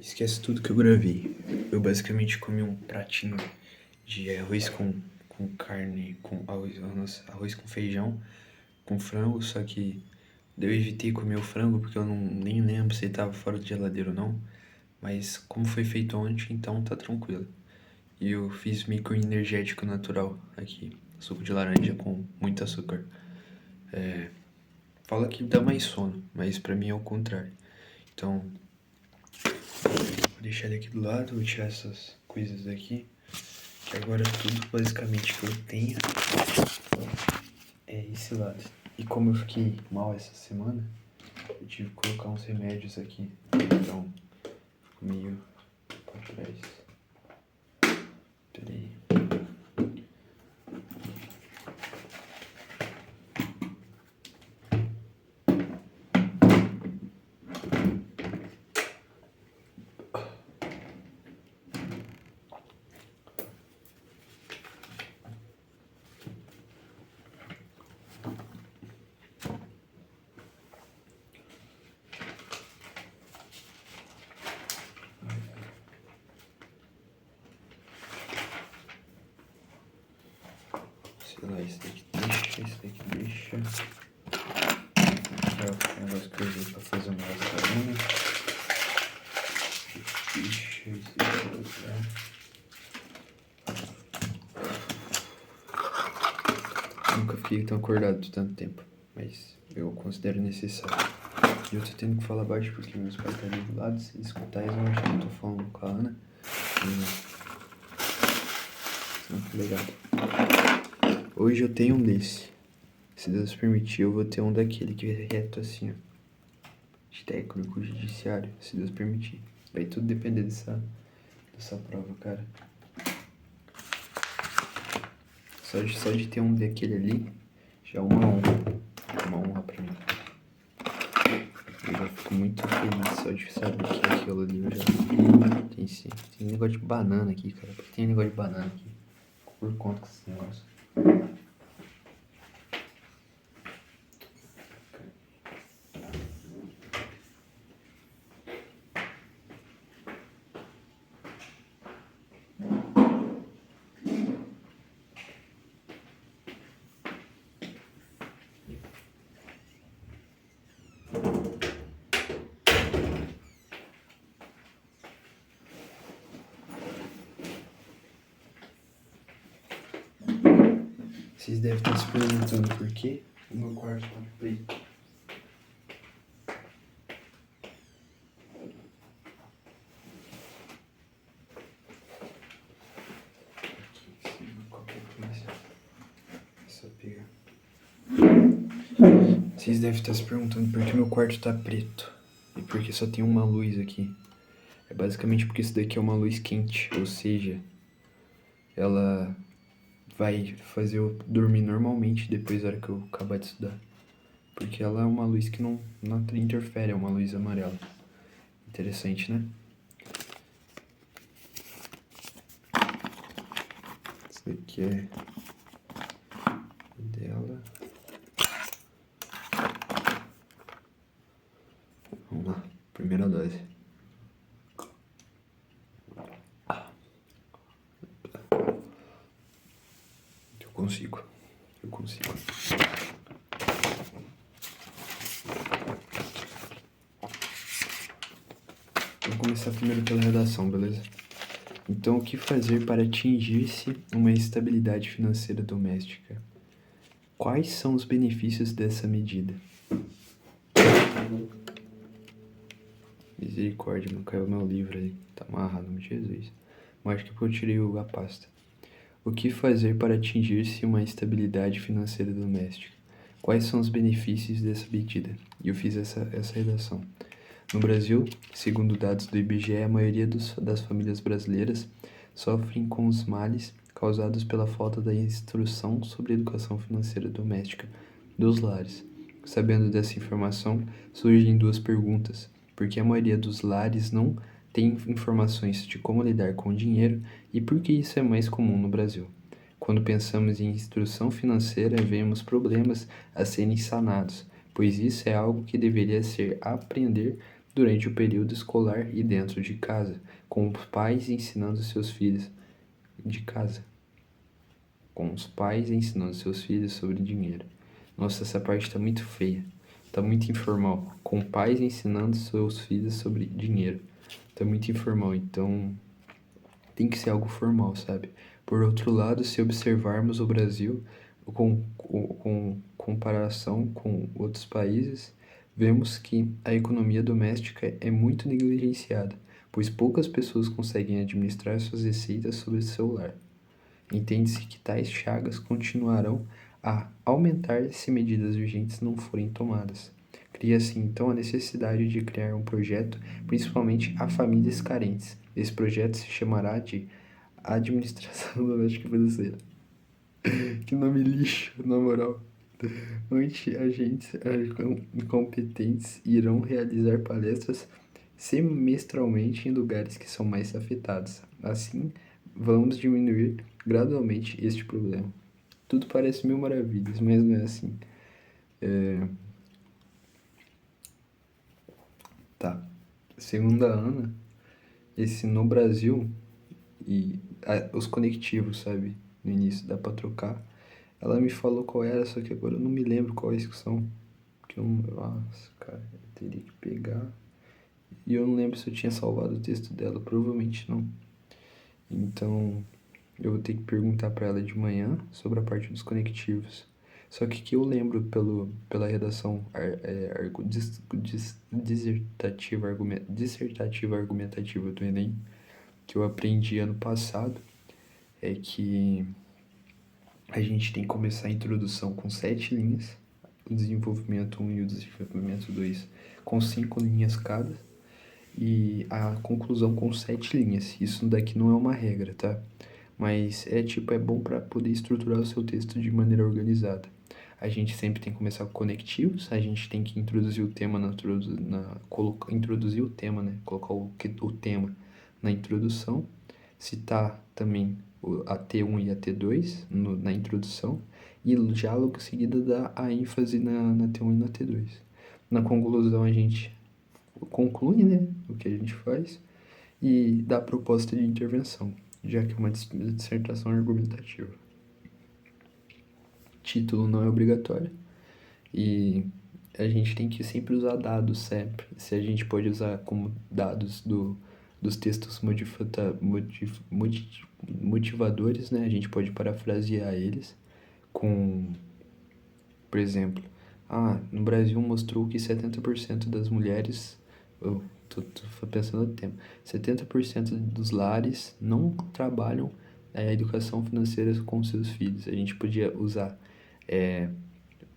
Esquece tudo que eu gravei. Eu basicamente comi um pratinho de arroz com carne, com arroz com feijão, com frango, só que eu evitei comer o frango porque eu nem lembro se ele tava fora do geladeiro ou não. Mas como foi feito ontem, então tá tranquilo. E eu fiz micro energético natural aqui. Suco de laranja com muito açúcar. Fala que dá mais sono, mas pra mim é o contrário. Então, vou deixar ele aqui do lado, vou tirar essas coisas daqui. Que agora tudo basicamente que eu tenho é esse lado. E como eu fiquei mal essa semana, eu tive que colocar uns remédios aqui. Então, fico meio pra trás. Peraí. Sei lá, esse daqui deixa, esse daqui deixa. É o negócio que eu usei pra fazer uma mascarona. Deixa, esse daqui eu vou usar. Nunca fiquei tão acordado de tanto tempo, mas eu considero necessário. E eu tô tendo que falar baixo porque meus pais estão ali do lado. Se eles escutarem, eles vão achar que eu tô falando com a Ana. Não fica legal. Hoje eu tenho um desse. Se Deus permitir, eu vou ter um daquele que é reto assim, ó. De técnico judiciário, se Deus permitir. Vai tudo depender dessa prova, cara. Só de ter um daquele ali, já é uma honra. Uma honra pra mim. Eu já fico muito feliz só de saber que aquilo ali eu já tem sim. Tem negócio de banana aqui, cara. Por que tem negócio de banana aqui? Por conta desse negócio. Vocês devem estar se perguntando por quê o meu quarto tá preto. Aqui em cima, qualquer coisa. É só pegar. Vocês devem estar se perguntando por que meu quarto tá preto. E por que só tem uma luz aqui. É basicamente porque isso daqui é uma luz quente, ou seja, ela vai fazer eu dormir normalmente depois da hora que eu acabar de estudar. Porque ela é uma luz que não interfere, é uma luz amarela. Interessante, né? Isso daqui é dela. Vamos lá, primeira dose. Eu consigo. Vou começar primeiro pela redação, beleza? Então, o que fazer para atingir-se uma estabilidade financeira doméstica? Quais são os benefícios dessa medida? Misericórdia, não caiu meu livro ali. Tá amarrado, no nome de Jesus. Mas acho que eu tirei a pasta. O que fazer para atingir-se uma estabilidade financeira doméstica? Quais são os benefícios dessa medida? E eu fiz essa redação. No Brasil, segundo dados do IBGE, a maioria das famílias brasileiras sofrem com os males causados pela falta da instrução sobre a educação financeira doméstica dos lares. Sabendo dessa informação, surgem duas perguntas. Por que a maioria dos lares não tem informações de como lidar com o dinheiro e por que isso é mais comum no Brasil? Quando pensamos em instrução financeira, vemos problemas a serem sanados, pois isso é algo que deveria ser aprender durante o período escolar e dentro de casa, com os pais ensinando seus filhos de casa, com os pais ensinando seus filhos sobre dinheiro. Nossa, essa parte tá muito feia. Tá muito informal. Com pais ensinando seus filhos sobre dinheiro. Tá muito informal, então tem que ser algo formal, sabe? Por outro lado, se observarmos o Brasil com comparação com outros países, vemos que a economia doméstica é muito negligenciada, pois poucas pessoas conseguem administrar suas receitas sobre seu lar. Entende-se que tais chagas continuarão a aumentar se medidas urgentes não forem tomadas. Cria-se então a necessidade de criar um projeto, principalmente a famílias carentes. Esse projeto se chamará de Administração Doméstica Financeira. Que nome lixo, na moral. Onde agentes incompetentes irão realizar palestras semestralmente em lugares que são mais afetados. Assim, vamos diminuir gradualmente este problema. Tudo parece mil maravilhas, mas não é assim. Tá. Segundo a Ana, esse no Brasil e os conectivos, sabe? No início dá pra trocar. Ela me falou qual era, só que agora eu não me lembro quais que são. Que eu, nossa, cara, eu teria que pegar. E eu não lembro se eu tinha salvado o texto dela, provavelmente não. Então, eu vou ter que perguntar pra ela de manhã sobre a parte dos conectivos. Só que eu lembro pela redação dissertativa argumentativa do Enem, que eu aprendi ano passado, é que a gente tem que começar a introdução com 7 linhas, o desenvolvimento 1 e o desenvolvimento 2 com 5 linhas cada, e a conclusão com 7 linhas. Isso daqui não é uma regra, tá? Mas é bom para poder estruturar o seu texto de maneira organizada. A gente sempre tem que começar com conectivos, a gente tem que introduzir o tema introduzir o tema, né? Colocar o tema na introdução, citar também a T1 e a T2 na introdução, e já logo em seguida dar a ênfase na T1 e na T2. Na conclusão a gente conclui, né, o que a gente faz e dá a proposta de intervenção, já que é uma dissertação argumentativa. Título não é obrigatório e a gente tem que sempre usar dados, sempre. Se a gente pode usar como dados dos textos motivadores, né? A gente pode parafrasear eles com, por exemplo, no Brasil mostrou que 70% das mulheres, eu tô pensando no tempo, 70% dos lares não trabalham a educação financeira com seus filhos. A gente podia usar,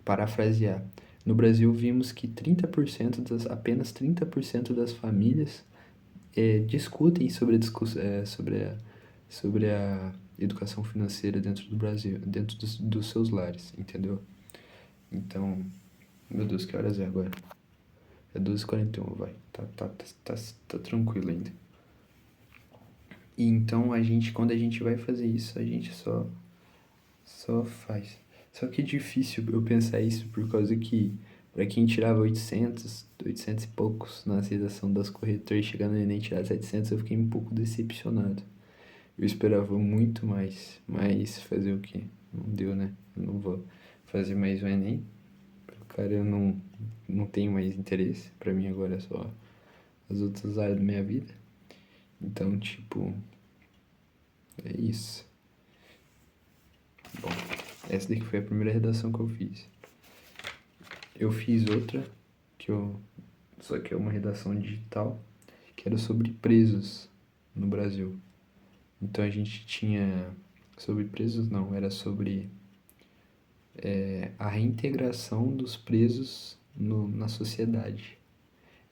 parafrasear. No Brasil vimos que apenas 30% das famílias discutem sobre a educação financeira dentro do Brasil, dentro dos seus lares, entendeu? Então, meu Deus, que horas é agora? É 12h41, vai. Tá tranquilo ainda. E então, quando a gente vai fazer isso, a gente só faz. Só que é difícil eu pensar isso por causa que, pra quem tirava 800 e poucos na redação das corretoras, chegando no Enem tirar 700, eu fiquei um pouco decepcionado. Eu esperava muito mais, mas fazer o quê? Não deu, né? Eu não vou fazer mais o Enem. Cara, eu não tenho mais interesse. Pra mim agora é só as outras áreas da minha vida. Então, é isso. Bom, essa daqui foi a primeira redação que eu fiz. Eu fiz outra, só que é uma redação digital, que era sobre presos no Brasil. Então a gente tinha, sobre presos não, era sobre a reintegração dos presos na sociedade.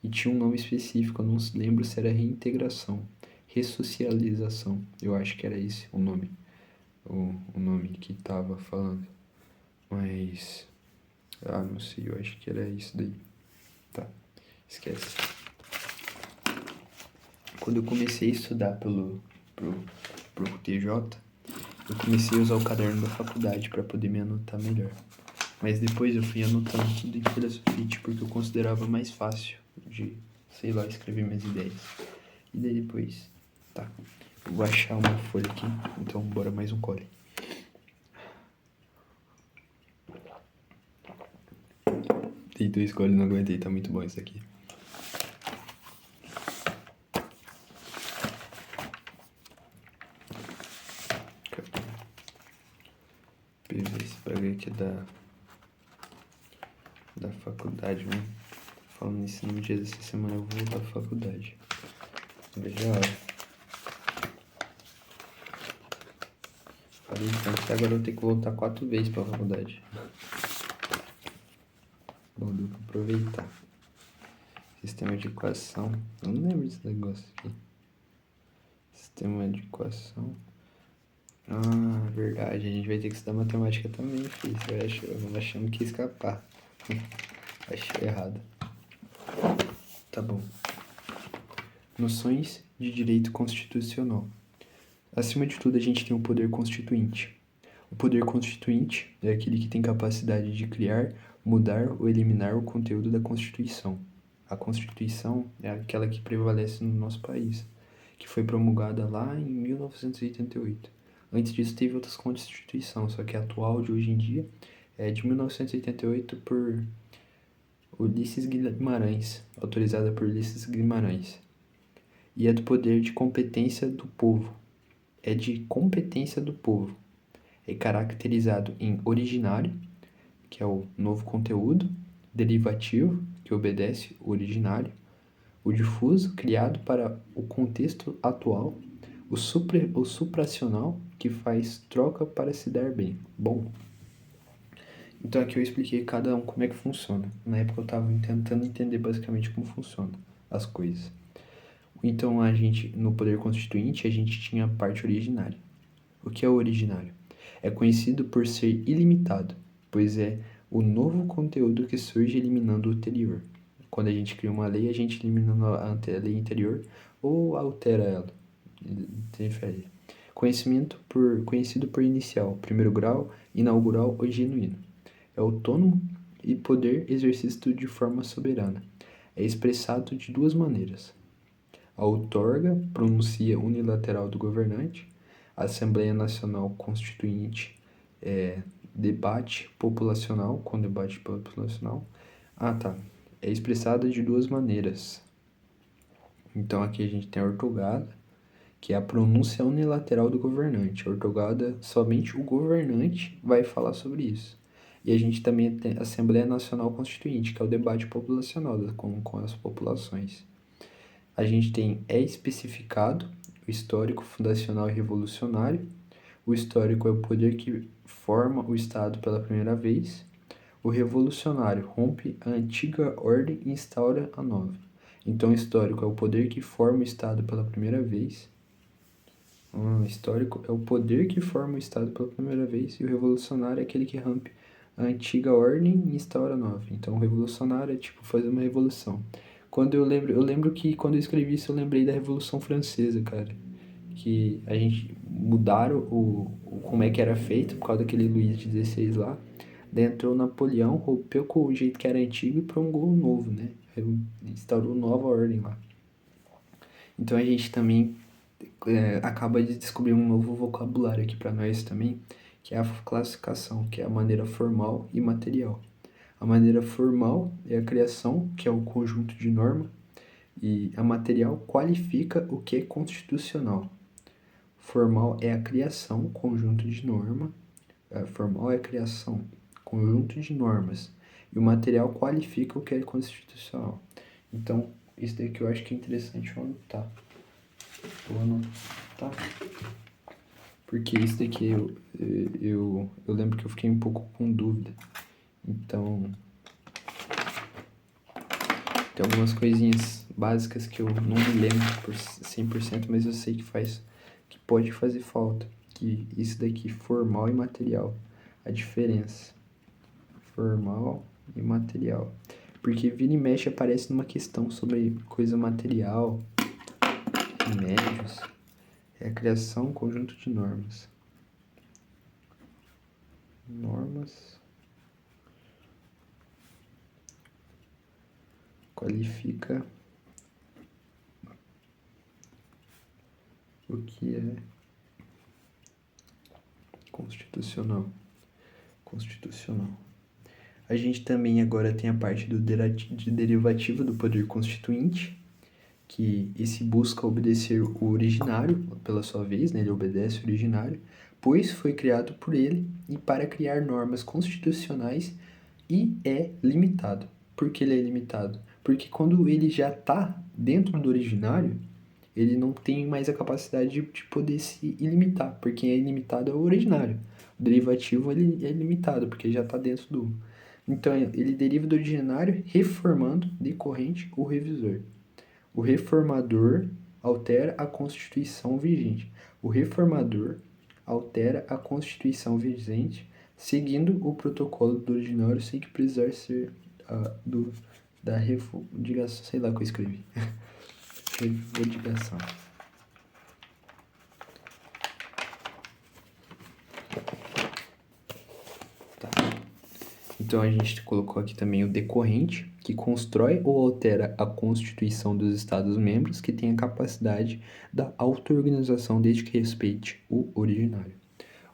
E tinha um nome específico, eu não lembro se era reintegração, ressocialização, eu acho que era esse o nome, o nome que tava falando. Mas, não sei, eu acho que era isso daí. Tá, esquece. Quando eu comecei a estudar pro TJ, eu comecei a usar o caderno da faculdade para poder me anotar melhor. Mas depois eu fui anotando tudo em folha sulfite porque eu considerava mais fácil de sei lá, escrever minhas ideias. E daí depois, tá, vou achar uma folha aqui, então bora mais um cole. Dei 2 goles, não aguentei, tá muito bom isso aqui. Esse bagulho aqui da faculdade, mano. Falando nisso, no dia dessa semana eu vou voltar pra faculdade. Veja a hora. Falei tanto que agora eu vou ter que voltar 4 vezes pra faculdade. Bom, deu pra aproveitar. Sistema de equação. Eu não lembro desse negócio aqui. Sistema de equação. Ah, verdade. A gente vai ter que estudar matemática também, filho. Eu achando que ia escapar. Achei errado. Tá bom. Noções de direito constitucional. Acima de tudo, a gente tem o poder constituinte. O poder constituinte é aquele que tem capacidade de criar, mudar ou eliminar o conteúdo da Constituição. A Constituição é aquela que prevalece no nosso país, que foi promulgada lá em 1988. Antes disso teve outras constituições, só que a atual de hoje em dia é de 1988 por Ulisses Guimarães, autorizada por Ulisses Guimarães. E é do poder de competência do povo. É de competência do povo. É caracterizado em originário, que é o novo conteúdo, derivativo, que obedece o originário, o difuso, criado para o contexto atual, o supracional, que faz troca para se dar bem. Bom, então aqui eu expliquei cada um como é que funciona. Na época eu estava tentando entender basicamente como funciona as coisas. Então a gente, no poder constituinte, a gente tinha a parte originária. O que é o originário? É conhecido por ser ilimitado, pois é o novo conteúdo que surge eliminando o anterior. Quando a gente cria uma lei, a gente elimina a lei anterior ou altera ela. Interfere. Conhecido por inicial, primeiro grau, inaugural ou genuíno. É autônomo e poder exercido de forma soberana. É expressado de duas maneiras. A outorga pronuncia unilateral do governante. A Assembleia Nacional Constituinte debate populacional, com debate populacional. Ah, tá. É expressada de duas maneiras. Então aqui a gente tem a ortogada, que é a pronúncia unilateral do governante. A ortogada, somente o governante vai falar sobre isso. E a gente também tem a Assembleia Nacional Constituinte, que é o debate populacional com as populações. A gente tem especificado, o histórico, fundacional e revolucionário. O histórico é o poder que forma o Estado pela primeira vez. O revolucionário rompe a antiga ordem e instaura a nova. Então, o histórico é o poder que forma o Estado pela primeira vez. O histórico é o poder que forma o Estado pela primeira vez. E o revolucionário é aquele que rompe a antiga ordem e instaura a nova. Então, o revolucionário é tipo fazer uma revolução. Eu lembro que quando eu escrevi isso, eu lembrei da Revolução Francesa, cara. Que a gente mudaram como é que era feito por causa daquele Luís XVI lá. Daí entrou Napoleão, rompeu com o jeito que era antigo e promulgou o novo, né? Instaurou nova ordem lá. Então a gente também acaba de descobrir um novo vocabulário aqui para nós também, que é a classificação, que é a maneira formal e material. A maneira formal é a criação, que é o conjunto de norma, e a material qualifica o que é constitucional. Formal é a criação, conjunto de norma. Formal é a criação, conjunto de normas. E o material qualifica o que é constitucional. Então, isso daqui eu acho que é interessante eu anotar. Vou anotar. Porque isso daqui eu lembro que eu fiquei um pouco com dúvida. Então, tem algumas coisinhas básicas que eu não me lembro por 100%, mas eu sei que pode fazer falta. Que isso daqui, formal e material. A diferença. Formal e material. Porque vira e mexe aparece numa questão sobre coisa material, remédios. É a criação, conjunto de normas. Normas. Qualifica O que é constitucional? Constitucional. A gente também agora tem a parte de derivativo do poder constituinte, que esse busca obedecer o originário, pela sua vez, né? Ele obedece o originário, pois foi criado por ele e para criar normas constitucionais e é limitado. Por que ele é limitado? Porque quando ele já está dentro do originário, ele não tem mais a capacidade de poder se ilimitar, porque é ilimitado é o originário. O derivativo ele é limitado, porque já está dentro do... Então, ele deriva do originário, reformando, decorrente, o revisor. O reformador altera a Constituição vigente. O reformador altera a Constituição vigente, seguindo o protocolo do originário, sem que precisar ser da revodigação. Sei lá o que eu escrevi. Revodigação. Tá. Então a gente colocou aqui também o decorrente, que constrói ou altera a Constituição dos Estados-membros, que tem a capacidade da auto-organização desde que respeite o originário.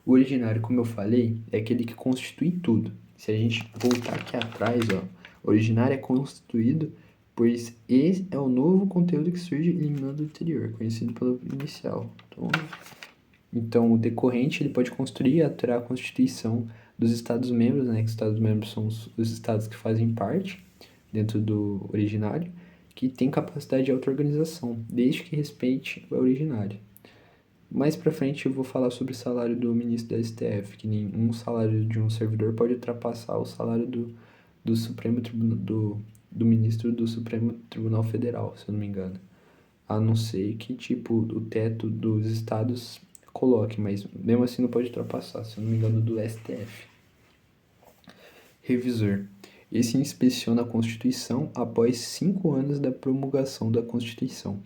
O originário, como eu falei, é aquele que constitui tudo. Se a gente voltar aqui atrás, ó, o originário é constituído, pois esse é o novo conteúdo que surge eliminando o anterior, conhecido pelo inicial. Então, o decorrente ele pode construir e alterar a Constituição dos Estados-membros, né? Que os Estados-membros são os estados que fazem parte dentro do originário, que tem capacidade de auto-organização, desde que respeite o originário. Mais pra frente eu vou falar sobre o salário do ministro da STF, que nenhum salário de um servidor pode ultrapassar o salário do Supremo Tribunal, do ministro do Supremo Tribunal Federal, se eu não me engano. A não ser que, tipo, o teto dos estados coloque, mas mesmo assim não pode ultrapassar, se eu não me engano, do STF. Revisor. Esse inspeciona a Constituição após 5 anos da promulgação da Constituição.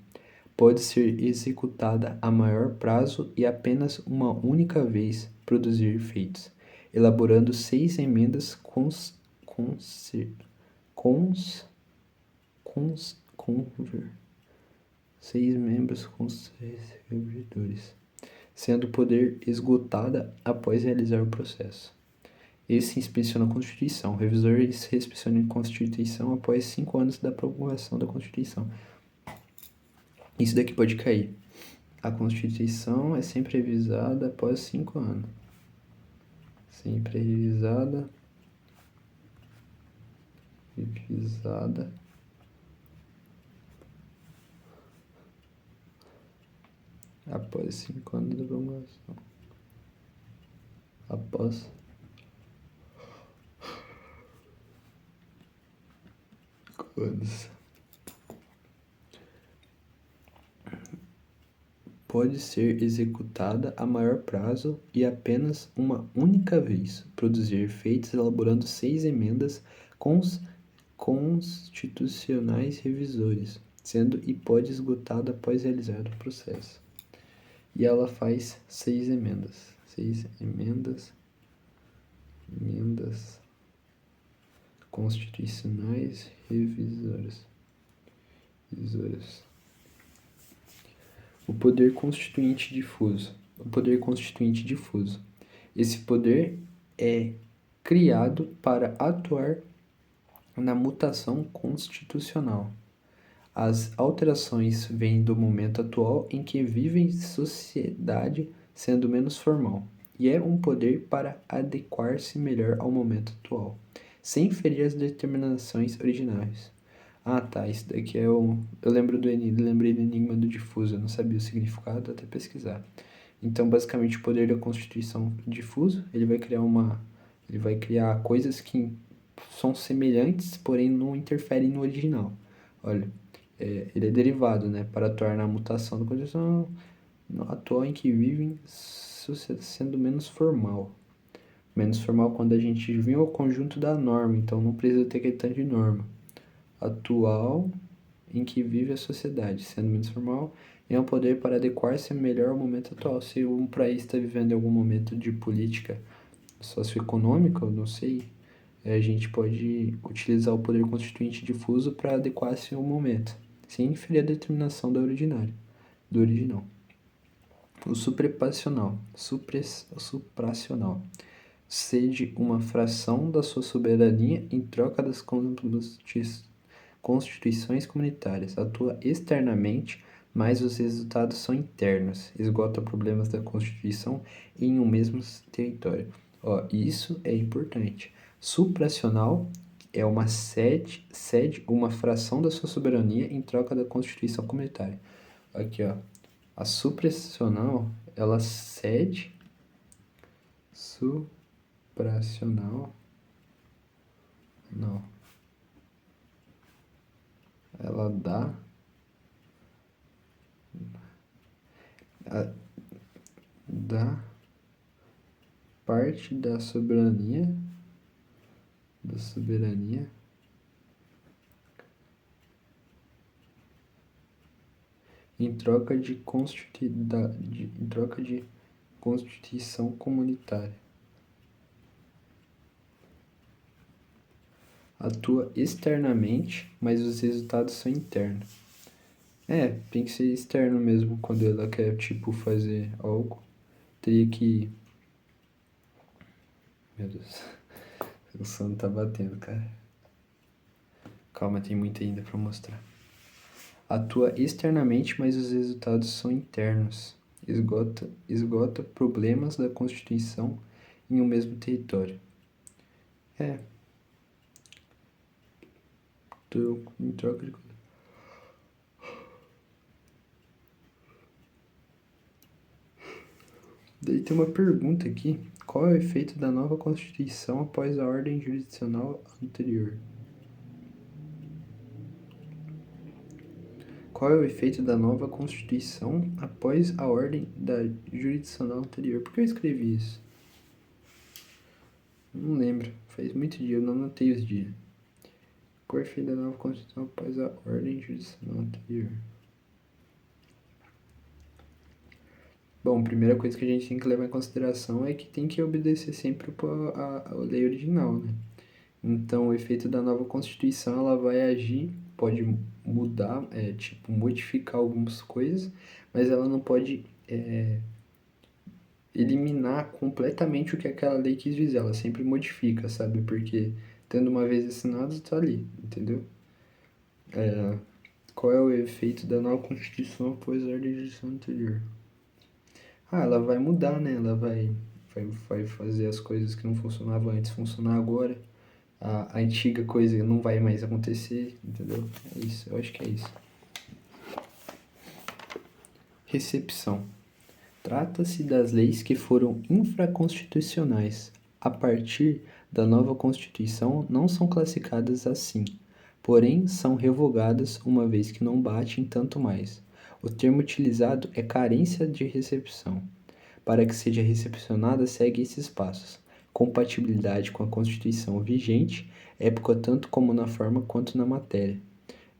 Pode ser executada a maior prazo e apenas uma única vez produzir efeitos, elaborando 6 emendas seis membros conservadores, sendo o poder esgotada após realizar o processo. Esse inspeciona a Constituição. O revisor inspeciona a Constituição após 5 anos da promulgação da Constituição. Isso daqui pode cair. A Constituição é sempre revisada após 5 anos. Sempre revisada após 5 anos da promulgação. Após anos. Pode ser executada a maior prazo e apenas uma única vez, produzir efeitos elaborando 6 emendas constitucionais revisores, sendo e pode esgotada após realizar o processo. E ela faz 6 emendas. 6 emendas constitucionais revisoras. O poder constituinte difuso. O poder constituinte difuso. Esse poder é criado para atuar na mutação constitucional. As alterações vêm do momento atual em que vive sociedade sendo menos formal, e é um poder para adequar-se melhor ao momento atual, sem ferir as determinações originais. Ah, tá, isso daqui é o... lembrei do enigma do difuso, eu não sabia o significado, até pesquisar. Então, basicamente, o poder da Constituição difuso, ele vai criar coisas que são semelhantes, porém não interferem no original. Olha, ele é derivado, né, para atuar na mutação da Constituição atual em que vivem sendo menos formal. Menos formal quando a gente viu o conjunto da norma, então não precisa ter aquele tanto de norma. Atual em que vive a sociedade, sendo menos formal, é um poder para adequar-se melhor ao momento atual. Se um país está vivendo algum momento de política socioeconômica, eu não sei, a gente pode utilizar o poder constituinte difuso para adequar-se ao momento, sem inferir a determinação do original. O supracional cede uma fração da sua soberania em troca das constituições comunitárias. Atua externamente, mas os resultados são internos. Esgota problemas da Constituição em um mesmo território. Ó, isso é importante. Supracional é uma cede uma fração da sua soberania em troca da Constituição comunitária. Aqui, ó. A supracional, ela cede supracional, não. Ela dá parte da soberania em troca de constituição comunitária. Atua externamente, mas os resultados são internos. Tem que ser externo mesmo, quando ela quer, tipo, fazer algo. Teria que... Meu Deus, o sono tá batendo, cara. Calma, tem muito ainda pra mostrar. Atua externamente, mas os resultados são internos. Esgota problemas da Constituição em um mesmo território. Em troca de... Daí tem uma pergunta aqui. Qual é o efeito da nova Constituição após a ordem jurisdicional anterior? Qual é o efeito da nova Constituição após a ordem jurisdicional anterior? Por que eu escrevi isso? Não lembro. Faz muito dia, eu não anotei os dias. Qual é o efeito da nova Constituição após a ordem jurisdicional anterior? Bom, a primeira coisa que a gente tem que levar em consideração é que tem que obedecer sempre a lei original, né? Então, o efeito da nova Constituição, ela vai agir, pode mudar, tipo, modificar algumas coisas, mas ela não pode eliminar completamente o que aquela lei quis dizer. Ela sempre modifica, sabe? Porque, tendo uma vez assinado, tá ali, entendeu? Qual é o efeito da nova Constituição após a ordem judicial anterior? Ela vai mudar, né? Ela vai fazer as coisas que não funcionavam antes funcionar agora. A antiga coisa não vai mais acontecer, entendeu? É isso, eu acho que é isso. Recepção. Trata-se das leis que foram infraconstitucionais. A partir da nova Constituição, não são classificadas assim, porém são revogadas uma vez que não batem tanto mais. O termo utilizado é carência de recepção. Para que seja recepcionada, segue esses passos: compatibilidade com a Constituição vigente, época tanto como na forma quanto na matéria.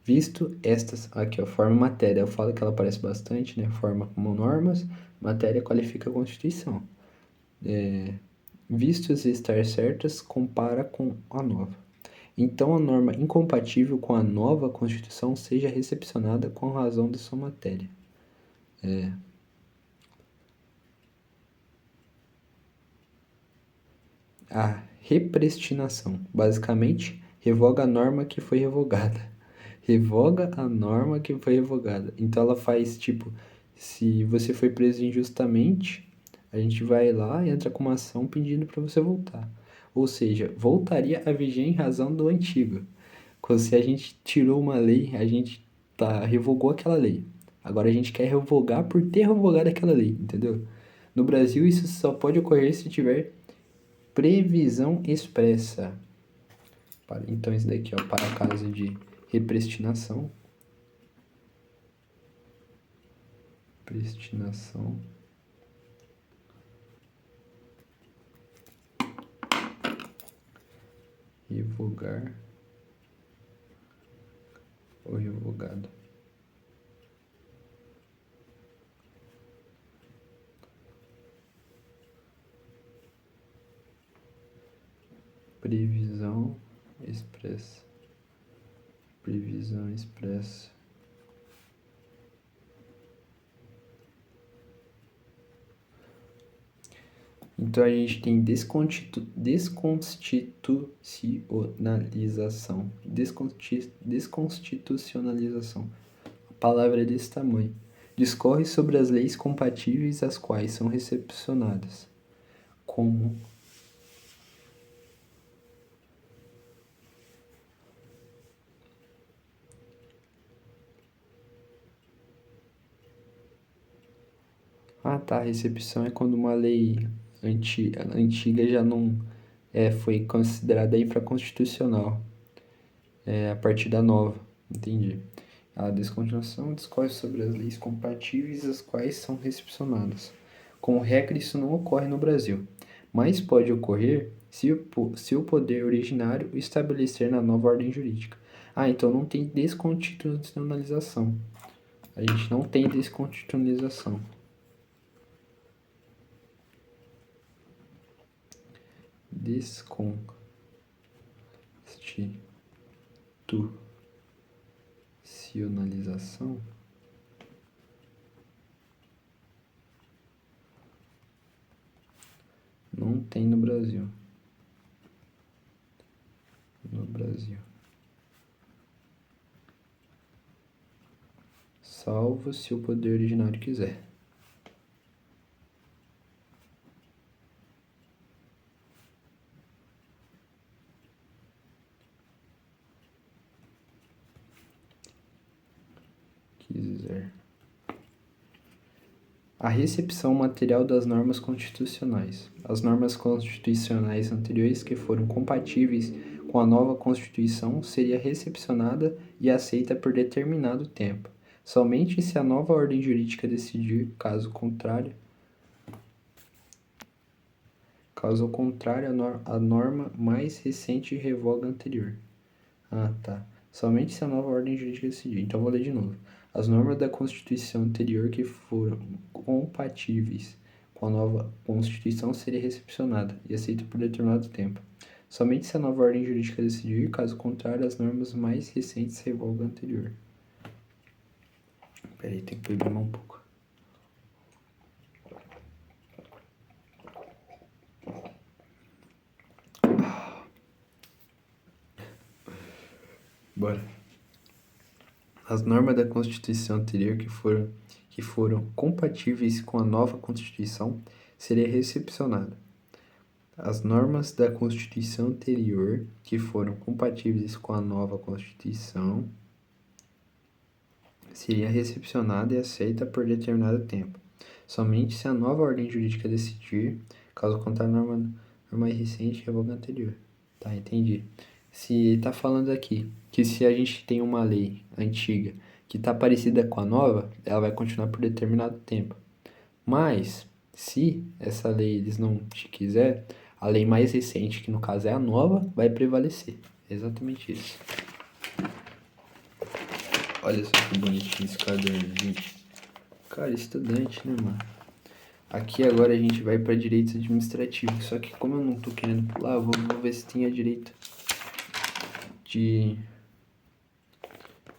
Visto estas, aqui ó, forma e matéria, eu falo que ela aparece bastante, né? Forma como normas, matéria qualifica a Constituição. Vistos estar certas, compara com a nova. Então, a norma incompatível com a nova Constituição seja recepcionada com razão de sua matéria. A repristinação, basicamente, revoga a norma que foi revogada. Revoga a norma que foi revogada. Então ela faz tipo, se você foi preso injustamente, a gente vai lá e entra com uma ação pedindo para você voltar. Ou seja, voltaria a viger em razão do antigo. Se a gente tirou uma lei, a gente revogou aquela lei. Agora a gente quer revogar por ter revogado aquela lei, entendeu? No Brasil, isso só pode ocorrer se tiver previsão expressa. Então, isso daqui, ó, para caso de repristinação. Prestinação. Revogar ou revogado. Previsão expressa. Previsão expressa. Então a gente tem desconstitucionalização. Desconstitucionalização. A palavra é desse tamanho. Discorre sobre as leis compatíveis às quais são recepcionadas. Como tá. A recepção é quando uma lei antiga já não foi considerada infraconstitucional. A partir da nova. Entendi. A descontinuação discorre sobre as leis compatíveis as quais são recepcionadas. Como regra, isso não ocorre no Brasil, mas pode ocorrer se o poder originário o estabelecer na nova ordem jurídica. Então não tem desconstitucionalização. A gente não tem desconstitucionalização. Desconstitucionalização não tem no Brasil. Salvo se o poder originário quiser. A recepção material das normas constitucionais. As normas constitucionais anteriores que foram compatíveis com a nova Constituição seria recepcionada e aceita por determinado tempo, somente se a nova ordem jurídica decidir, caso contrário, a norma mais recente revoga a anterior. Tá. Somente se a nova ordem jurídica decidir. Então, vou ler de novo. As normas da Constituição anterior que foram compatíveis com a nova Constituição seria recepcionada e aceita por determinado tempo. Somente se a nova ordem jurídica decidir, caso contrário, as normas mais recentes revogam a anterior. Peraí, tem que beber um pouco. Bora. As normas da Constituição anterior que foram compatíveis com a nova Constituição seria recepcionada. As normas da Constituição anterior que foram compatíveis com a nova Constituição seria recepcionada e aceita por determinado tempo, somente se a nova ordem jurídica decidir, caso contrário, a norma mais recente revoga a anterior. Tá, entendi. Se tá falando aqui que se a gente tem uma lei antiga que tá parecida com a nova, ela vai continuar por determinado tempo. Mas, se essa lei eles não te quiser, a lei mais recente, que no caso é a nova, vai prevalecer. É exatamente isso. Olha só que bonitinho esse caderno, gente. Cara, estudante, né, mano? Aqui agora a gente vai para direito administrativo. Só que como eu não tô querendo pular, vou ver se tem a direito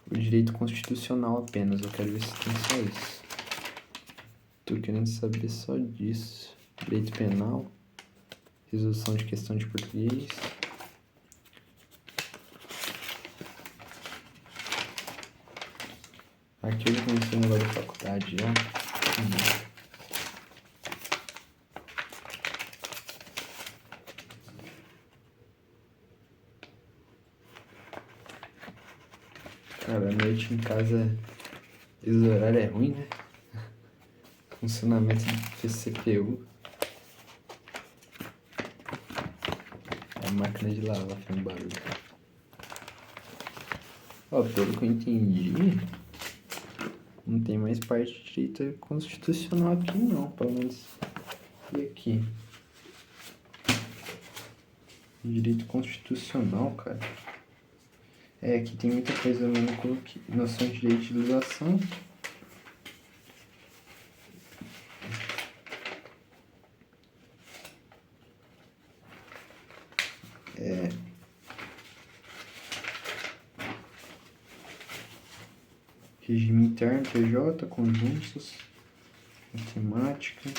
o direito constitucional apenas. Eu quero ver se tem só isso. Tô querendo saber só disso. Direito penal, resolução de questão de português. Aqui eu já comecei o negócio da faculdade já. Cara, a noite em casa, esse horário é ruim, né? Funcionamento de CPU. É a máquina de lavar faz um barulho. Pelo que eu entendi, não tem mais parte de direito constitucional aqui não, pelo menos. E aqui? Direito constitucional, cara. Aqui tem muita coisa, eu não coloquei. Noção de direito de legislação. Regime interno, PJ, conjuntos, matemática.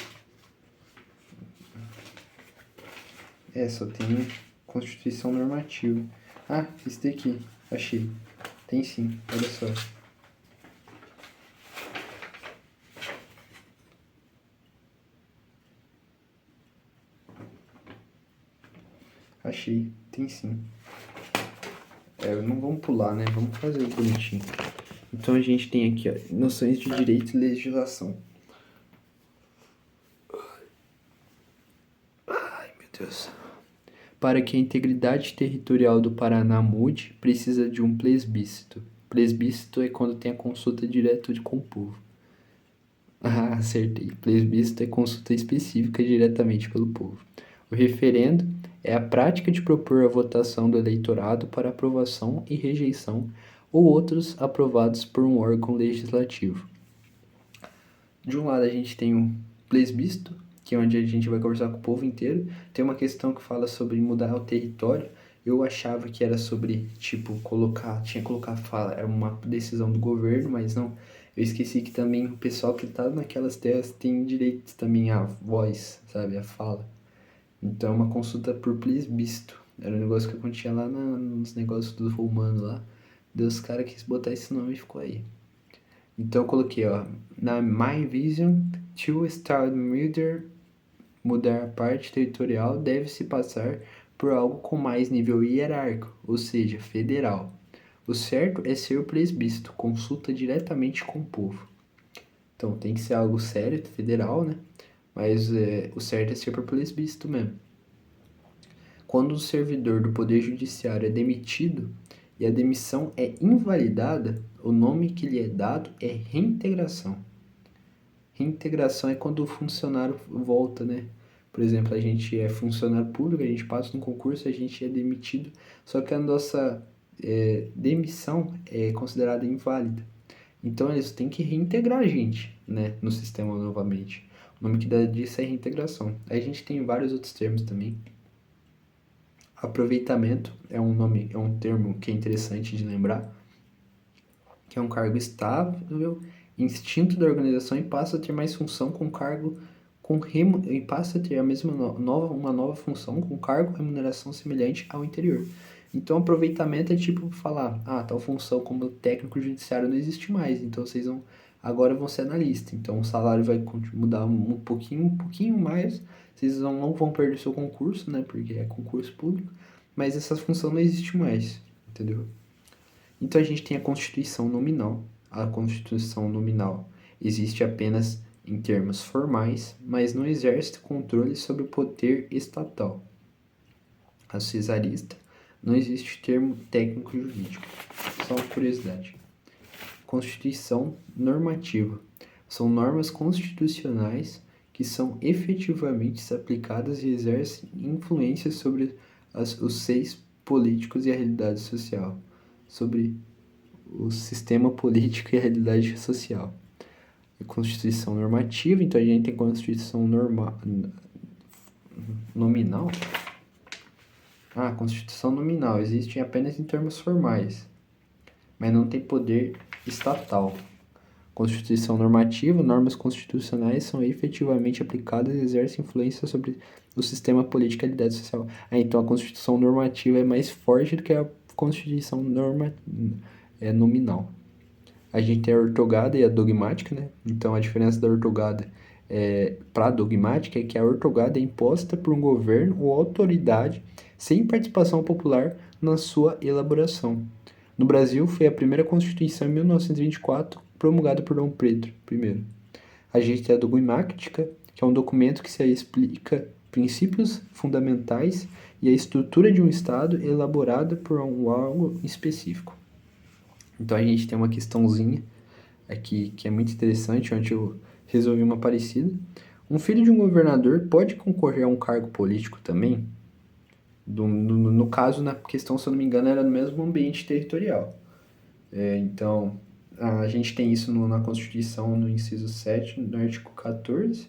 Só tem Constituição Normativa. Ah, esse daqui, achei. Tem sim, olha só. Achei, tem sim. Não vamos pular, né? Vamos fazer bonitinho. Então a gente tem aqui, ó, noções de direito e legislação. Ai, meu Deus. Para que a integridade territorial do Paraná mude, precisa de um plebiscito. Plebiscito é quando tem a consulta direta com o povo. Ah, acertei. Plebiscito é consulta específica diretamente pelo povo. O referendo é a prática de propor a votação do eleitorado para aprovação e rejeição ou outros aprovados por um órgão legislativo. De um lado a gente tem o plebiscito, que é onde a gente vai conversar com o povo inteiro. Tem uma questão que fala sobre mudar o território. Eu achava que era sobre, tipo, tinha que colocar fala, era uma decisão do governo, mas não. Eu esqueci que também o pessoal que tá naquelas terras tem direito também à voz, sabe, à fala. Então é uma consulta por plebiscito. Era um negócio que eu tinha lá nos negócios dos romanos lá. Deus, cara quis botar esse nome e ficou aí. Então eu coloquei, ó, na My Vision, to start mudar a parte territorial deve-se passar por algo com mais nível hierárquico, ou seja, federal. O certo é ser o plebiscito, consulta diretamente com o povo. Então tem que ser algo sério, federal, né? Mas o certo é ser por plebiscito mesmo. Quando o servidor do Poder Judiciário é demitido e a demissão é invalidada, o nome que lhe é dado é reintegração. Reintegração é quando o funcionário volta, né? Por exemplo, a gente é funcionário público, a gente passa no concurso, a gente é demitido, só que a nossa demissão é considerada inválida. Então eles têm que reintegrar a gente, né, no sistema novamente. O nome que dá disso é reintegração. Aí a gente tem vários outros termos também. Aproveitamento é um termo que é interessante de lembrar, que é um cargo estável, instinto da organização e passa a ter mais função com cargo e passa a ter uma nova função com cargo e remuneração semelhante ao anterior. Então, aproveitamento é tipo falar, tal função como técnico judiciário não existe mais, então vocês agora vão ser analista. Então, o salário vai mudar um pouquinho mais, vocês não vão perder seu concurso, né, porque é concurso público, mas essa função não existe mais, entendeu? Então a gente tem a Constituição nominal. A Constituição nominal existe apenas em termos formais, mas não exerce controle sobre o poder estatal. A cesarista não existe termo técnico jurídico. Só uma curiosidade. Constituição normativa. São normas constitucionais que são efetivamente aplicadas e exercem influência sobre os seios políticos e a realidade social, sobre o sistema político e a realidade social. A Constituição normativa, então a gente tem Constituição nominal. Constituição nominal existe apenas em termos formais, mas não tem poder estatal. Constituição normativa, normas constitucionais são efetivamente aplicadas e exercem influência sobre o sistema político e a realidade social. Então a Constituição normativa é mais forte do que a Constituição nominal. A gente tem a ortogada e a dogmática, né? Então a diferença da ortogada para a dogmática é que a ortogada é imposta por um governo ou autoridade sem participação popular na sua elaboração. No Brasil, foi a primeira Constituição em 1924, promulgada por Dom Pedro I. A gente tem a dogmática, que é um documento que se explica princípios fundamentais e a estrutura de um Estado elaborada por um órgão específico. Então a gente tem uma questãozinha aqui que é muito interessante, onde eu resolvi uma parecida. Um filho de um governador pode concorrer a um cargo político também? No caso, na questão, se eu não me engano, era no mesmo ambiente territorial. Então, a gente tem isso na Constituição, no inciso 7, no artigo 14.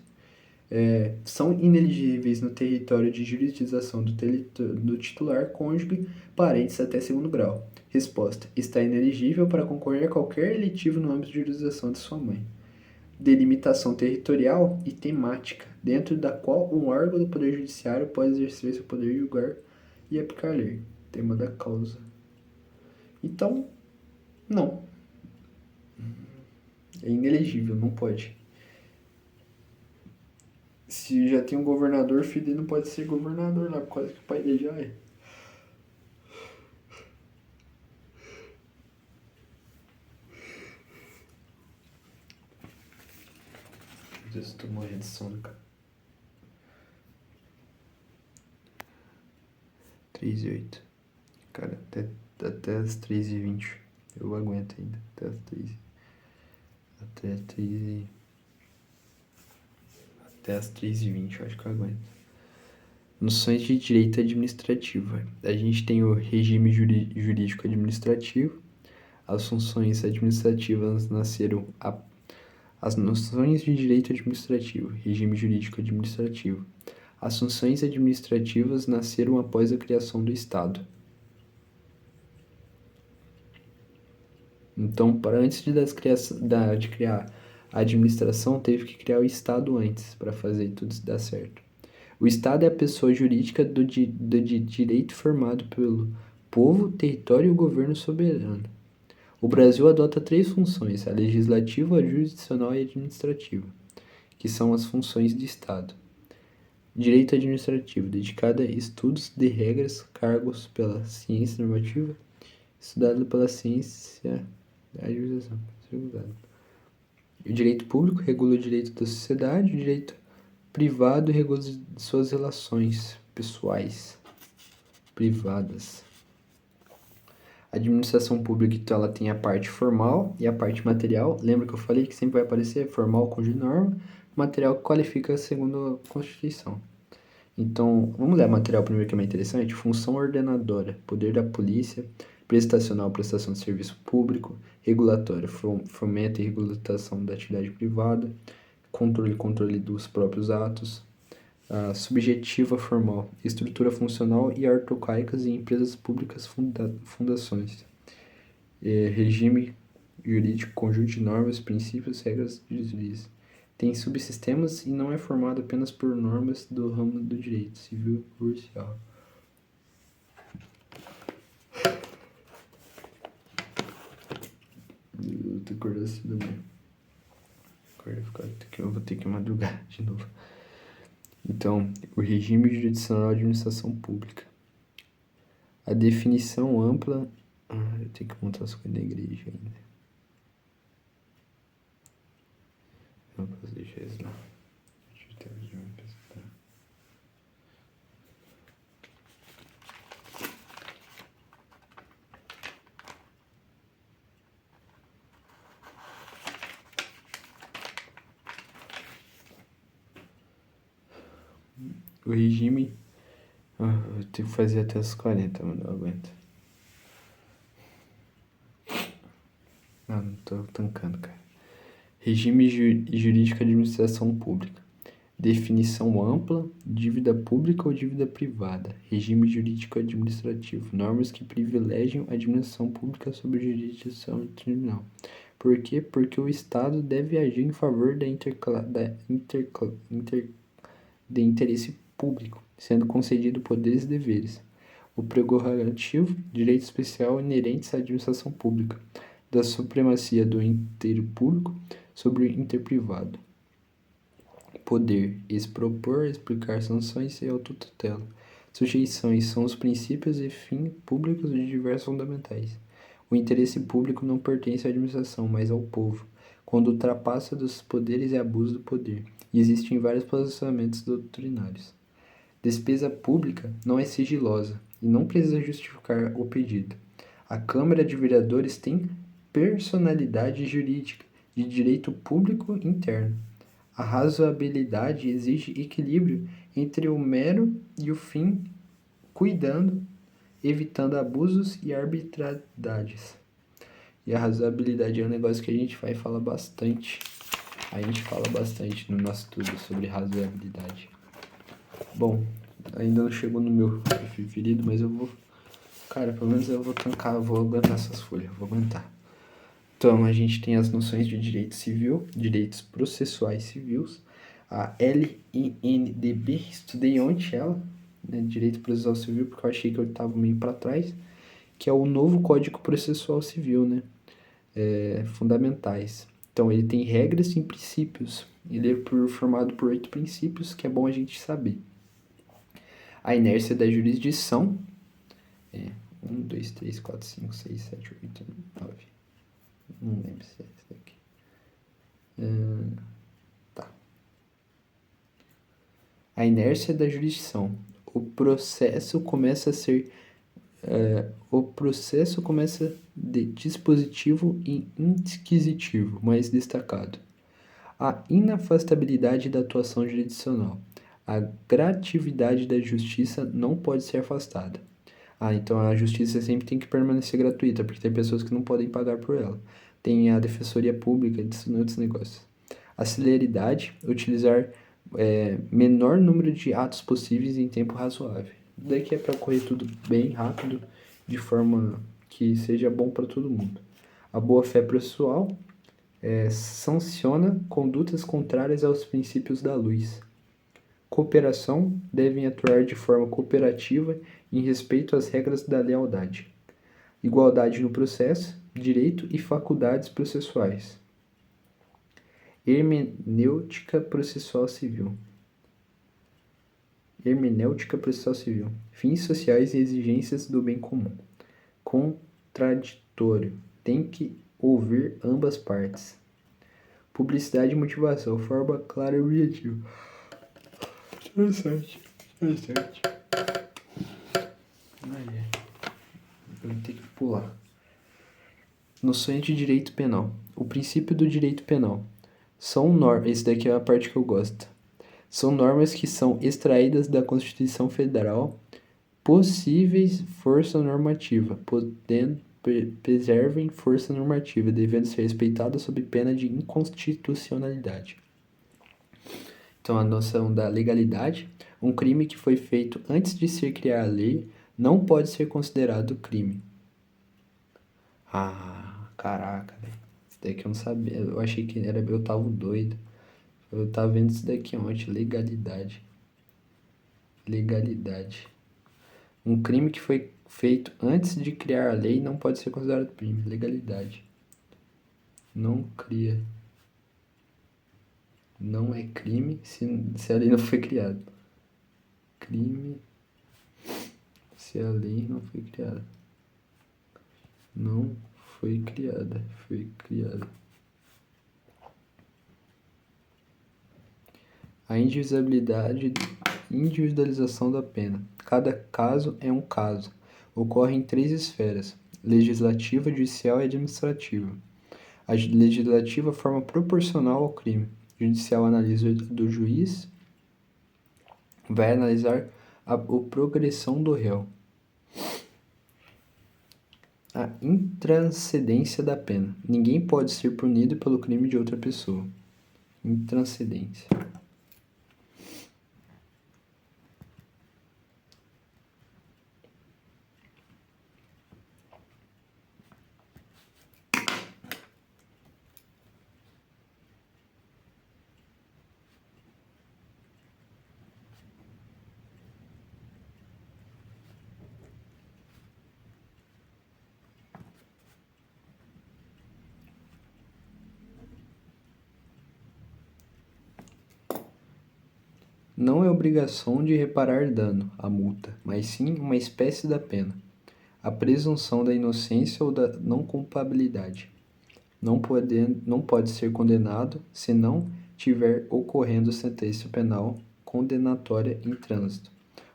São inelegíveis no território de jurisdição do titular, cônjuge, parentes até segundo grau. Resposta: está inelegível para concorrer a qualquer eletivo no âmbito de jurisdição de sua mãe. delimitação territorial e temática, dentro da qual um órgão do Poder Judiciário pode exercer seu poder de julgar e aplicar a lei. Tema da causa. Então, não. É inelegível, não pode. Se já tem um governador, filho, ele não pode ser governador lá, por causa que o pai dele já é. Meu Deus, eu tô morrendo de sono, cara. 3h08. Cara, até as 3h20 eu aguento ainda. Até as 3h20 eu acho que eu aguento. Noções de direito administrativo. A gente tem o regime jurídico administrativo. As funções administrativas nasceram... As noções de direito administrativo, regime jurídico administrativo. As funções administrativas nasceram após a criação do Estado. Então, antes de criar a administração, teve que criar o Estado antes, para fazer tudo dar certo. O Estado é a pessoa jurídica do direito formado pelo povo, território e o governo soberano. O Brasil adota 3 funções, a legislativa, a jurisdicional e a administrativa, que são as funções do Estado. Direito administrativo, dedicado a estudos de regras, cargos pela ciência normativa, estudado pela ciência da jurisdição. O direito público regula o direito da sociedade, o direito privado regula suas relações pessoais privadas. A administração pública, então, ela tem a parte formal e a parte material. Lembra que eu falei que sempre vai aparecer formal, conjunto de norma, material que qualifica segundo a Constituição. Então, vamos ler a material primeiro, que é mais interessante. Função ordenadora, poder da polícia, prestacional, prestação de serviço público, regulatória, fomento e regulamentação da atividade privada, controle dos próprios atos, subjetiva formal, estrutura funcional e arcaicas em empresas públicas, fundações, regime jurídico, conjunto de normas, princípios, regras de juízo. Tem subsistemas e não é formado apenas por normas do ramo do direito civil e comercial. Eu tô acordando assim da manhã. Eu vou ter que madrugar de novo. Então, o regime jurisdicional de administração pública. A definição ampla... eu tenho que montar as coisas da igreja ainda. Não posso deixar isso não. O regime... eu tenho que fazer até as 40, mano, eu aguento. Não tô tancando, cara. Regime jurídico de administração pública. Definição ampla, dívida pública ou dívida privada. Regime jurídico administrativo. Normas que privilegiam a administração pública sobre a jurisdição criminal. Por quê? Porque o Estado deve agir em favor de interesse público, sendo concedido poderes e deveres. O prerrogativo, direito especial inerentes à administração pública, da supremacia do inteiro público sobre o interprivado. Poder, expropor, explicar sanções e autotutela. Sujeições são os princípios e fins públicos de diversos fundamentais. O interesse público não pertence à administração, mas ao povo, quando ultrapassa dos poderes e abuso do poder. E existem vários posicionamentos doutrinários. Despesa pública não é sigilosa e não precisa justificar o pedido. A Câmara de Vereadores tem personalidade jurídica de direito público interno. A razoabilidade exige equilíbrio entre o mero e o fim, cuidando, evitando abusos e arbitrariedades. E a razoabilidade é um negócio que a gente vai falar bastante. A gente fala bastante no nosso estudo sobre razoabilidade. Bom, ainda não chegou no meu preferido, mas eu vou... Cara, pelo menos eu vou tancar, vou aguentar essas folhas, vou aguentar. Então, a gente tem as noções de direito civil, direitos processuais civis, a LINDB, estudei ontem ela, né, direito processual civil, porque eu achei que eu estava meio para trás, que é o novo Código Processual Civil, né, fundamentais. Então, ele tem regras e princípios, ele é formado por 8 princípios, que é bom a gente saber. A inércia da jurisdição, 1, 2, 3, 4, 5, 6, 7, 8, 9, não lembro se é esse daqui. Tá. A inércia da jurisdição. O processo começa de dispositivo e inquisitivo, mais destacado. A inafastabilidade da atuação jurisdicional. A gratuidade da justiça não pode ser afastada. Então a justiça sempre tem que permanecer gratuita, porque tem pessoas que não podem pagar por ela. Tem a defensoria pública, outros negócios. A celeridade, utilizar menor número de atos possíveis em tempo razoável. Daqui é para correr tudo bem rápido, de forma que seja bom para todo mundo. A boa-fé processual sanciona condutas contrárias aos princípios da luz. Cooperação devem atuar de forma cooperativa em respeito às regras da lealdade. Igualdade no processo, direito e faculdades processuais. Hermenêutica processual civil. Hermenêutica processual civil. Fins sociais e exigências do bem comum. Contraditório. Tem que ouvir ambas partes. Publicidade e motivação. Forma clara e objetiva. Interessante. Eu vou ter que pular. Noções de direito penal. O princípio do direito penal. São normas. Esse daqui é a parte que eu gosto. São normas que são extraídas da Constituição Federal, possíveis força normativa, preservem força normativa, devendo ser respeitadas sob pena de inconstitucionalidade. Então, a noção da legalidade. Um crime que foi feito antes de ser criada a lei não pode ser considerado crime. Caraca, velho. Isso daqui eu não sabia. Eu achei que era. Eu tava doido. Eu tava vendo isso daqui ontem. Legalidade. Um crime que foi feito antes de criar a lei não pode ser considerado crime. Legalidade. Não cria. Não é crime se a lei não foi criada. Crime se a lei não foi criada. Não foi criada. Foi criada. A individualização da pena. Cada caso é um caso. Ocorre em 3 esferas: legislativa, judicial e administrativa. A legislativa forma proporcional ao crime. Judicial analisa do juiz, vai analisar a progressão do réu. A intranscendência da pena. Ninguém pode ser punido pelo crime de outra pessoa. Intranscendência. Não é obrigação de reparar dano, a multa, mas sim uma espécie da pena. A presunção da inocência ou da não culpabilidade. Não pode ser condenado se não tiver ocorrendo sentença penal condenatória em trânsito.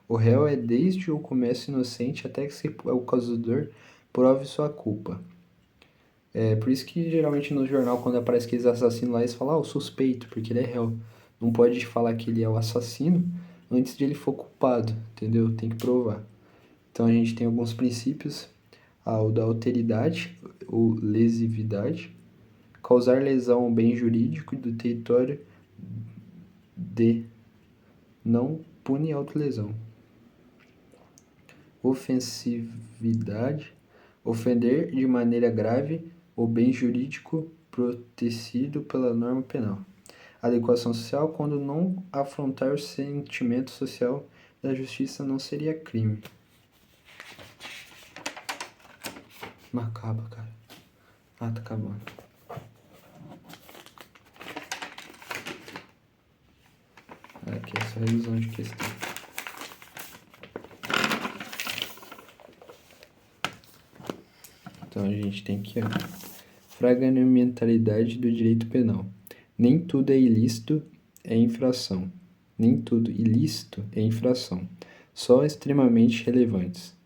O réu é desde o começo inocente até que o causador prove sua culpa. Por isso que geralmente no jornal, quando aparece aqueles assassinos lá, eles falam, o suspeito, porque ele é réu. Não pode falar que ele é o assassino antes de ele for culpado, entendeu? Tem que provar. Então a gente tem alguns princípios, o da alteridade ou lesividade, causar lesão ao bem jurídico do território de não pune autolesão. Ofensividade, ofender de maneira grave o bem jurídico protegido pela norma penal. Adequação social, quando não afrontar o sentimento social da justiça não seria crime. Não acaba, cara. Ah, tá acabando. Aqui é só revisão de questão. Então a gente tem que... Fragmentalidade do direito penal. Nem tudo é ilícito, é infração. Nem tudo ilícito é infração. Só extremamente relevantes.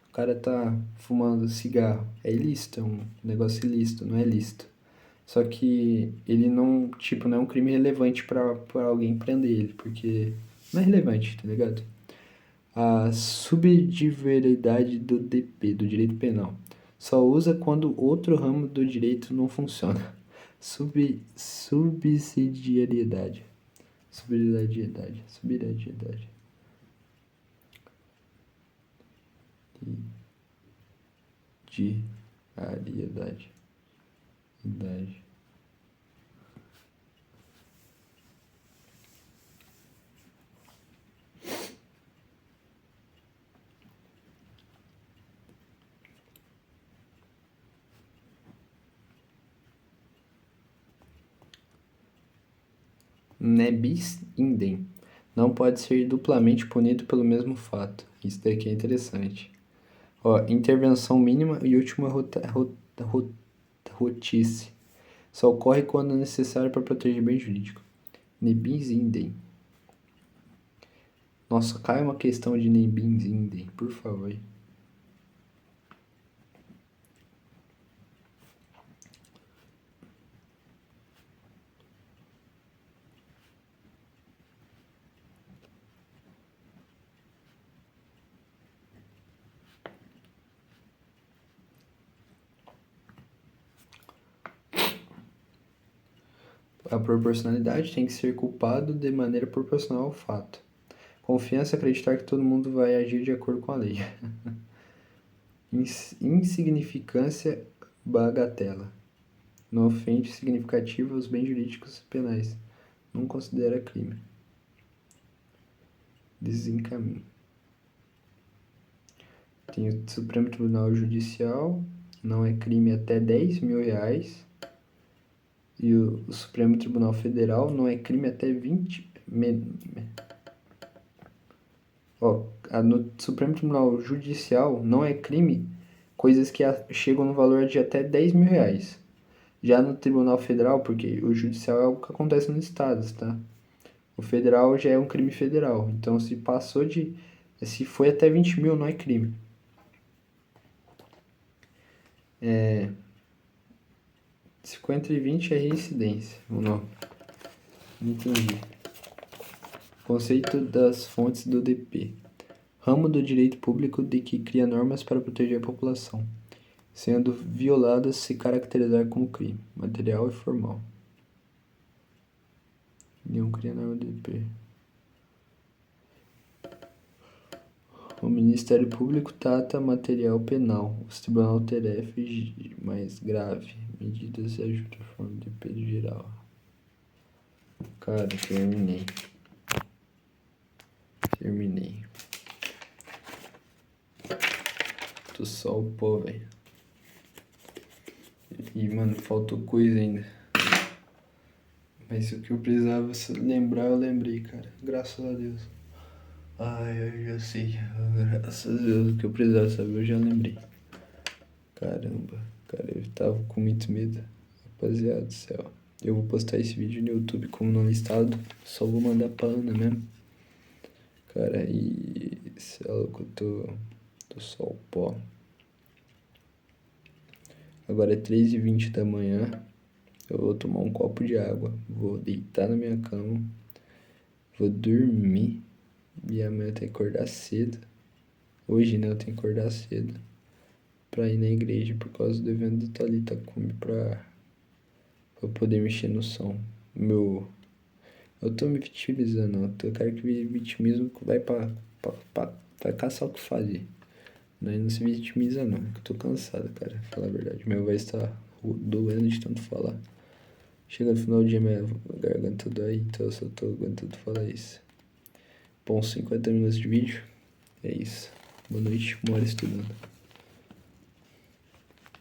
O cara tá fumando cigarro. É ilícito, é um negócio ilícito, não é lícito. Só que ele não, tipo, não é um crime relevante pra alguém prender ele, porque não é relevante, tá ligado? A subsidiariedade do DP, do direito penal, só usa quando outro ramo do direito não funciona. Subsidiariedade. Subsidiariedade. Subsidiariedade. Diariedade. Idade. Nebis idem. Não pode ser duplamente punido pelo mesmo fato. Isso daqui é interessante. Ó, intervenção mínima e última rotice. Só ocorre quando é necessário para proteger bem jurídico. Nebis idem. Nossa, cai uma questão de nebis idem, por favor. A proporcionalidade tem que ser culpado de maneira proporcional ao fato. Confiança é acreditar que todo mundo vai agir de acordo com a lei. Insignificância bagatela. Não ofende significativo os bens jurídicos penais. Não considera crime. Desencaminho. Tem o Supremo Tribunal Judicial. Não é crime até R$10.000. E o Supremo Tribunal Federal não é crime até 20... Ó, no Supremo Tribunal Judicial não é crime coisas que chegam no valor de até R$10.000. Já no Tribunal Federal, porque o judicial é algo que acontece nos estados, tá? O federal já é um crime federal. Então, se passou de... Se foi até 20 mil, não é crime. Se ficou entre 20 é reincidência. Ou não? Não entendi. Conceito das fontes do DP. Ramo do direito público de que cria normas para proteger a população, sendo violadas se caracterizar como crime, material e formal. Nenhum cria norma do DP. O Ministério Público trata material penal. Os tribunal tarefa mais grave. Medidas e ajuda forma de DP geral. Cara, terminei. Tô só o pó, velho. E, mano, faltou coisa ainda. Mas o que eu precisava lembrar, eu lembrei, cara. Graças a Deus. Ai, eu já sei. Graças a Deus, o que eu precisava saber, eu já lembrei. Caramba, cara, eu tava com muito medo. Rapaziada do céu. Eu vou postar esse vídeo no YouTube como não listado. Só vou mandar pra Ana mesmo. Cara, e... Cê é louco, eu tô só o pó. Agora é 3h20 da manhã. Eu vou tomar um copo de água. Vou deitar na minha cama. Vou dormir. E amanhã eu tenho que acordar cedo. Hoje, né, eu tenho que acordar cedo pra ir na igreja por causa do evento do Thalita Cume pra poder mexer no som. Eu tô me vitimizando, eu quero que o vitimismo vai vai caçar o que fazer. Não se vitimiza não, eu tô cansado, cara, pra falar a verdade. Minha voz tá doendo de tanto falar. Chega no final do dia, minha garganta dói, então eu só tô aguentando falar isso. Bom, 50 minutos de vídeo. É isso. Boa noite, uma hora estudando.